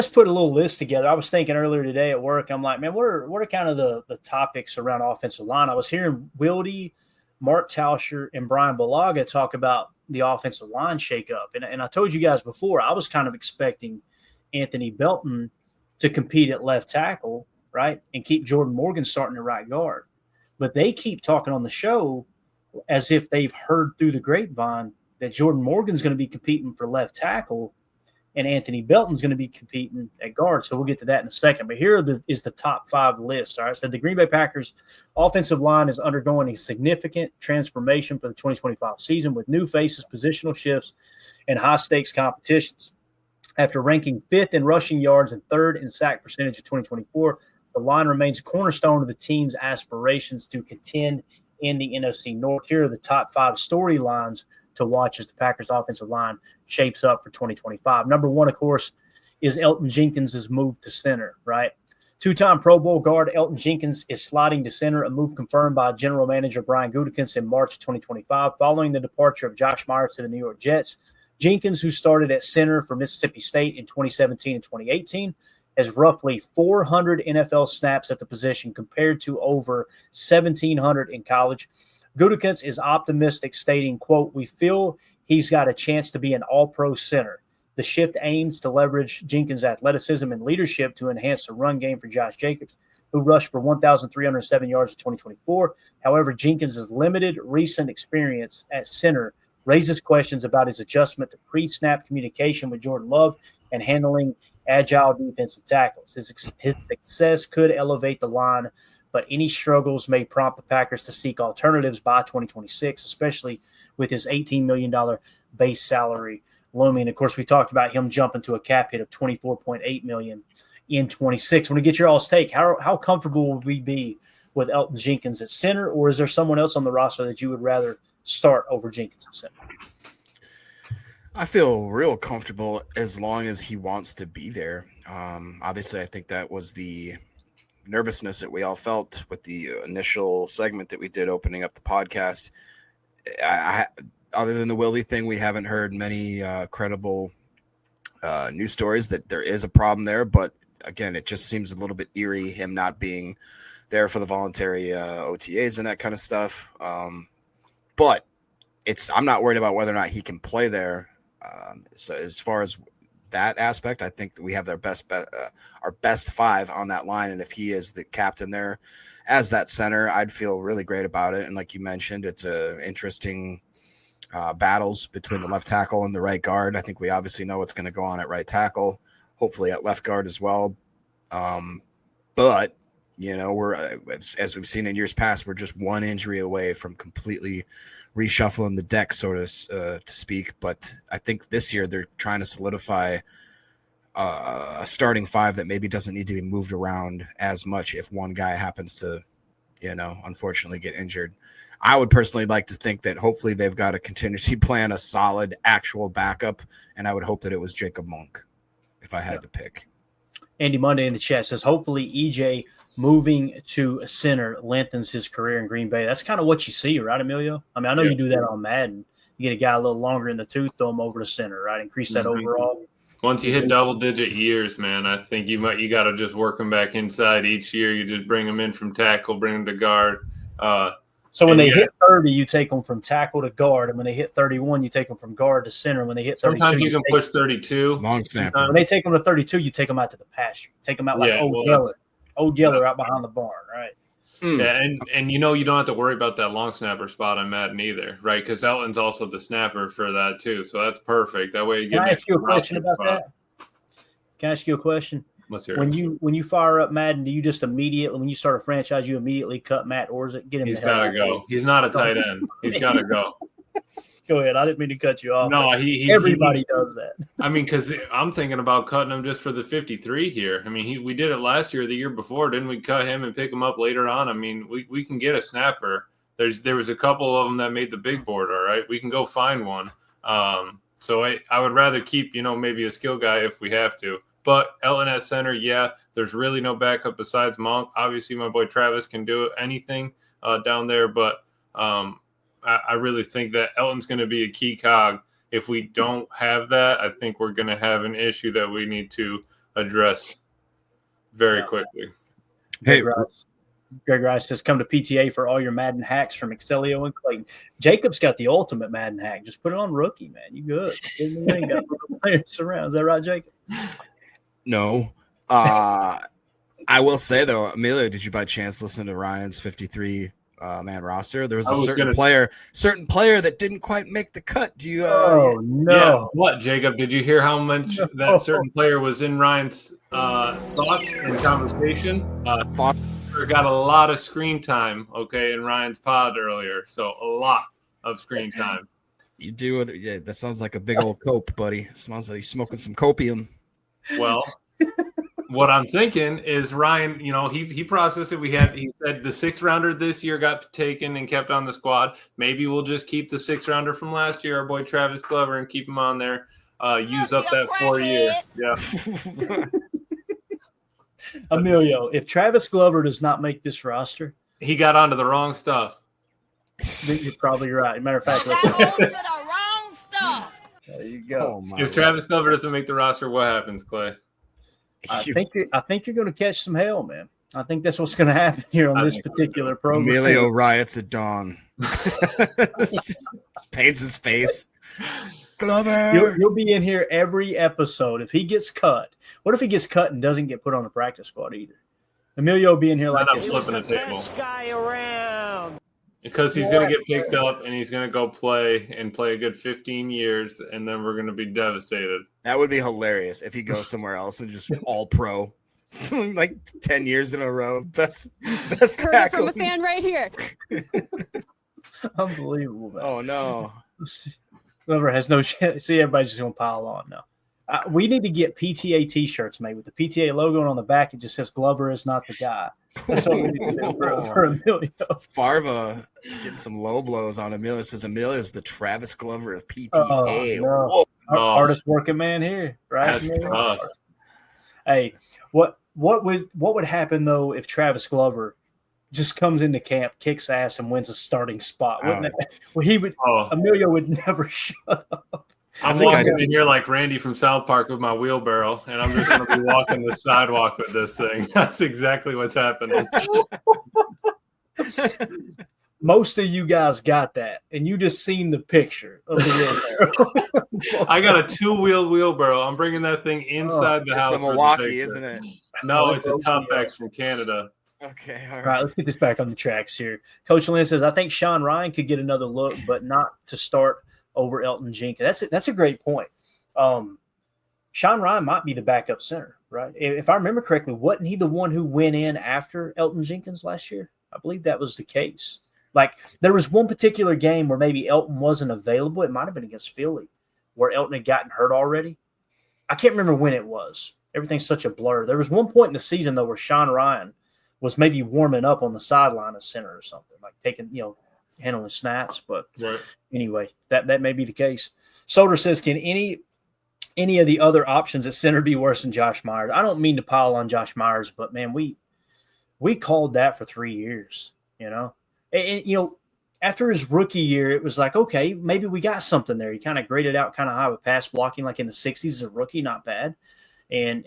just put a little list together. I was thinking earlier today at work, I'm like, man, what are kind of the topics around offensive line? I was hearing Wildy, Mark Tauscher, and Brian Balaga talk about the offensive line shakeup. And I told you guys before, I was kind of expecting Anthony Belton to compete at left tackle, right, and keep Jordan Morgan starting at right guard. But they keep talking on the show as if they've heard through the grapevine that Jordan Morgan's going to be competing for left tackle and Anthony Belton's going to be competing at guard. So we'll get to that in a second. But here is the top 5 list. All right. So the Green Bay Packers offensive line is undergoing a significant transformation for the 2025 season with new faces, positional shifts, and high stakes competitions. After ranking 5th in rushing yards and 3rd in sack percentage of 2024, the line remains a cornerstone of the team's aspirations to contend in the NFC North. Here are the top 5 storylines to watch as the Packers offensive line shapes up for 2025. Number 1, of course, is Elgton Jenkins' move to center, right? 2-time Pro Bowl guard Elgton Jenkins is sliding to center, a move confirmed by general manager Brian Gutekunst in March 2025, following the departure of Josh Myers to the New York Jets. Jenkins, who started at center for Mississippi State in 2017 and 2018, has roughly 400 NFL snaps at the position compared to over 1,700 in college. Gutekunst is optimistic, stating, quote, "We feel he's got a chance to be an all-pro center. The shift aims to leverage Jenkins' athleticism and leadership to enhance the run game for Josh Jacobs, who rushed for 1,307 yards in 2024. However, Jenkins' limited recent experience at center raises questions about his adjustment to pre-snap communication with Jordan Love and handling agile defensive tackles. His success could elevate the line, but any struggles may prompt the Packers to seek alternatives by 2026, especially with his $18 million base salary looming. Of course, we talked about him jumping to a cap hit of $24.8 million in 26. I want to get your all's take. How comfortable would we be with Elgton Jenkins at center, or is there someone else on the roster that you would rather start over Jenkins at center? I feel real comfortable as long as he wants to be there. Obviously, I think that was the nervousness that we all felt with the initial segment that we did opening up the podcast. Other than the Willie thing, we haven't heard many credible news stories that there is a problem there. But again, it just seems a little bit eerie, him not being there for the voluntary OTAs and that kind of stuff. But I'm not worried about whether or not he can play there. So as far as that aspect, I think that we have our best 5 on that line. And if he is the captain there as that center, I'd feel really great about it. And like you mentioned, it's interesting battles between the left tackle and the right guard. I think we obviously know what's going to go on at right tackle, hopefully at left guard as well. But we're as we've seen in years past, we're just one injury away from completely reshuffling the deck, so to speak. But I think this year they're trying to solidify a starting 5 that maybe doesn't need to be moved around as much if one guy happens to, unfortunately get injured. I would personally like to think that hopefully they've got a contingency plan, a solid actual backup, and I would hope that it was Jacob Monk if I had to pick. Andy Monday in the chat says, hopefully EJ moving to a center lengthens his career in Green Bay. That's kind of what you see, right, Emilio? I mean, I know you do that on Madden. You get a guy a little longer in the tooth, throw him over to center, right? Increase that overall. Once you hit double-digit years, man, I think you got to just work them back inside each year. You just bring them in from tackle, bring them to guard. So when they hit 30, you take them from tackle to guard, and when they hit 31, you take them from guard to center. When they hit 32, sometimes you can push 32. Long snapper. When they take them to 32, you take them out to the pasture. Take them out like Old Yeller out behind the barn, right? Yeah, and you don't have to worry about that long snapper spot on Madden either, right? Because Elton's also the snapper for that too, so that's perfect. That way you get. Can I ask you a question about that? Can I ask you a question? Let's hear it. When you fire up Madden, do you just immediately, when you start a franchise, you immediately cut Matt Orzick? Get him. He's got to go. He's not a tight end. He's got to go. Go ahead. I didn't mean to cut you off. No, everybody does that. I mean, because I'm thinking about cutting him just for the 53 here. I mean, we did it last year, the year before. Didn't we cut him and pick him up later on? I mean, we can get a snapper. There was a couple of them that made the big board, all right? We can go find one. So I would rather keep, maybe a skill guy if we have to. But Elton at center, there's really no backup besides Monk. Obviously, my boy Travis can do anything down there, but I really think that Elton's going to be a key cog. If we don't have that, I think we're going to have an issue that we need to address very quickly. Hey, Greg Rice says, come to PTA for all your Madden hacks from Excelio and Clayton. Jacob's got the ultimate Madden hack. Just put it on rookie, man. You good. You ain't got players around. Is that right, Jacob? No. I will say, though, Emilio, did you by chance listen to Ryan's 53 man roster? There was a certain player that didn't quite make the cut. Do you? No. Yeah. What, Jacob? Did you hear how much that certain player was in Ryan's thoughts and conversation? Got a lot of screen time, in Ryan's pod earlier. So a lot of screen time. You do? Yeah, that sounds like a big old cope, buddy. It smells like you're smoking some copium. Well, what I'm thinking is Ryan, he processed it. He said the 6th rounder this year got taken and kept on the squad. Maybe we'll just keep the 6th rounder from last year, our boy Travis Glover, and keep him on there. Use up that 4-year. Yeah. Emilio, if Travis Glover does not make this roster, he got onto the wrong stuff. You're probably right. Matter of fact, to the wrong stuff. There you go. If Travis Glover doesn't make the roster, what happens, Clay? I think you're going to catch some hell, man. I think that's what's going to happen here on this particular program. Emilio riots at dawn. Just paints his face. Glover. You'll be in here every episode. If he gets cut, what if he gets cut and doesn't get put on the practice squad either? Emilio will be in here like this. Flipping a table. Guy around. Because he's going to get picked up and he's going to go play a good 15 years, and then we're going to be devastated. That would be hilarious if he goes somewhere else and just all pro, like 10 years in a row. Best tackle. From a fan right here. Unbelievable, man. Oh, no. Whoever has no chance. See, everybody's just going to pile on now. We need to get PTA T-shirts made with the PTA logo, and on the back it just says "Glover is not the guy." That's what we need to do for Emilio. Farva getting some low blows on Emilio. Says Emilio is the Travis Glover of PTA. No. Hardest working man here, right? Hey, what would happen though if Travis Glover just comes into camp, kicks ass, and wins a starting spot? Wouldn't it? Well, Emilio would never shut up. I'm walking in here like Randy from South Park with my wheelbarrow, and I'm just going to be walking the sidewalk with this thing. That's exactly what's happening. Most of you guys got that, and you just seen the picture of the wheelbarrow. I got a 2-wheel wheelbarrow. I'm bringing that thing inside the house. It's a Milwaukee, isn't it? No, it's a Tupex from Canada. Okay, all right. Let's get this back on the tracks here. Coach Lynn says, I think Sean Ryan could get another look, but not to start over Elgton Jenkins. That's a great point. Sean Ryan might be the backup center, right? If I remember correctly, wasn't he the one who went in after Elgton Jenkins last year? I believe that was the case. Like, there was one particular game where maybe Elgton wasn't available. It might have been against Philly, where Elgton had gotten hurt already. I can't remember when it was. Everything's such a blur. There was one point in the season, though, where Sean Ryan was maybe warming up on the sideline as center or something, like taking, handling snaps. But anyway, that may be the case. Soder says, can any of the other options at center be worse than Josh Myers? I don't mean to pile on Josh Myers, but man, we called that for 3 years, and after his rookie year, it was like, okay, maybe we got something there. He kind of graded out kind of high with pass blocking, like in the 60s as a rookie, not bad. And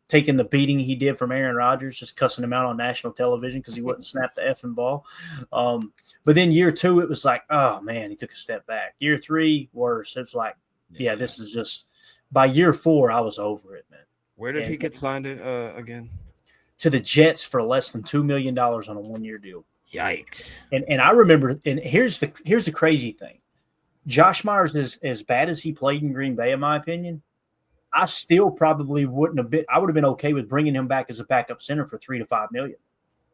taking the beating he did from Aaron Rodgers, just cussing him out on national television because he wouldn't snap the effing ball. But then year 2, it was like, oh man, he took a step back. Year 3, worse. It's like, yeah, this is just. By year 4, I was over it, man. Where did he get signed again? To the Jets for less than $2 million on a 1-year deal. Yikes! And I remember. And here's the crazy thing: Josh Myers is as bad as he played in Green Bay, in my opinion. I still probably wouldn't have been. I would have been okay with bringing him back as a backup center for $3 to $5 million.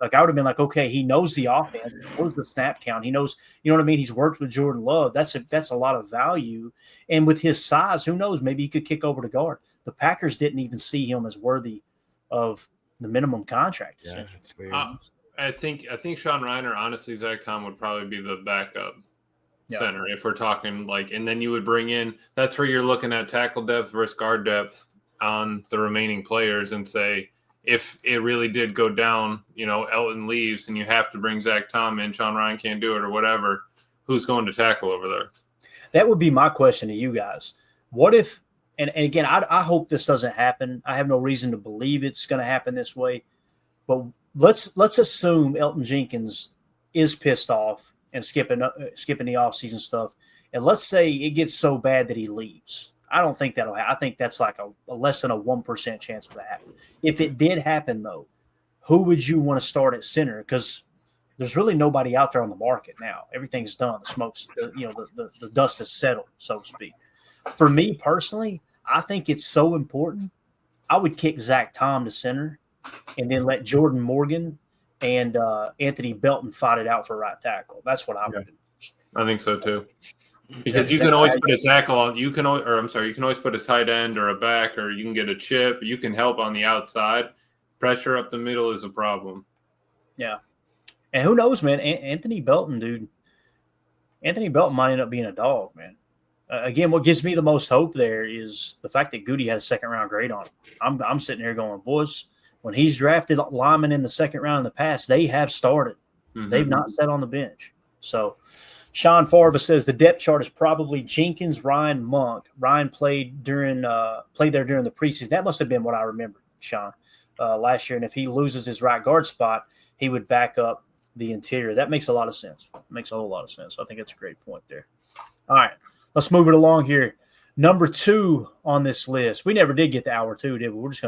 Like, I would have been like, okay, he knows the offense, he knows the snap count, he knows, you know what I mean? He's worked with Jordan Love. That's a lot of value. And with his size, who knows? Maybe he could kick over to guard. The Packers didn't even see him as worthy of the minimum contract. Yeah, that's weird. I think Sean Ryan or honestly Zach Tom would probably be the backup center if we're talking like, and then you would bring in. That's where you're looking at tackle depth versus guard depth on the remaining players and say, if it really did go down, Elgton leaves and you have to bring Zach Tom in, Sean Ryan can't do it or whatever, who's going to tackle over there? That would be my question to you guys. What if, and again, I hope this doesn't happen. I have no reason to believe it's going to happen this way. But let's assume Elgton Jenkins is pissed off and skipping the offseason stuff. And let's say it gets so bad that he leaves. I don't think that'll happen. I think that's like a less than a 1% chance of that happening. If it did happen, though, who would you want to start at center? Because there's really nobody out there on the market now. Everything's done. The dust has settled, so to speak. For me personally, I think it's so important. I would kick Zach Tom to center and then let Jordan Morgan and Anthony Belton fight it out for right tackle. That's what I would do. I think so too. Because you can always put a tackle on. You can always put a tight end or a back, or you can get a chip. You can help on the outside. Pressure up the middle is a problem. Yeah, and who knows, man? Anthony Belton, dude. Anthony Belton might end up being a dog, man. Again, what gives me the most hope there is the fact that Goody had a second-round grade on him. I'm sitting here going, boys, when he's drafted linemen in the second round in the past, they have started. Mm-hmm. They've not sat on the bench. So Sean Farva says the depth chart is probably Jenkins, Ryan, Monk. Ryan played there during the preseason. That must have been what I remember, Sean, last year. And if he loses his right guard spot, he would back up the interior. That makes a lot of sense. It makes a whole lot of sense. I think that's a great point there. All right, let's move it along here. Number 2 on this list. We never did get to hour 2, did we? We're just going to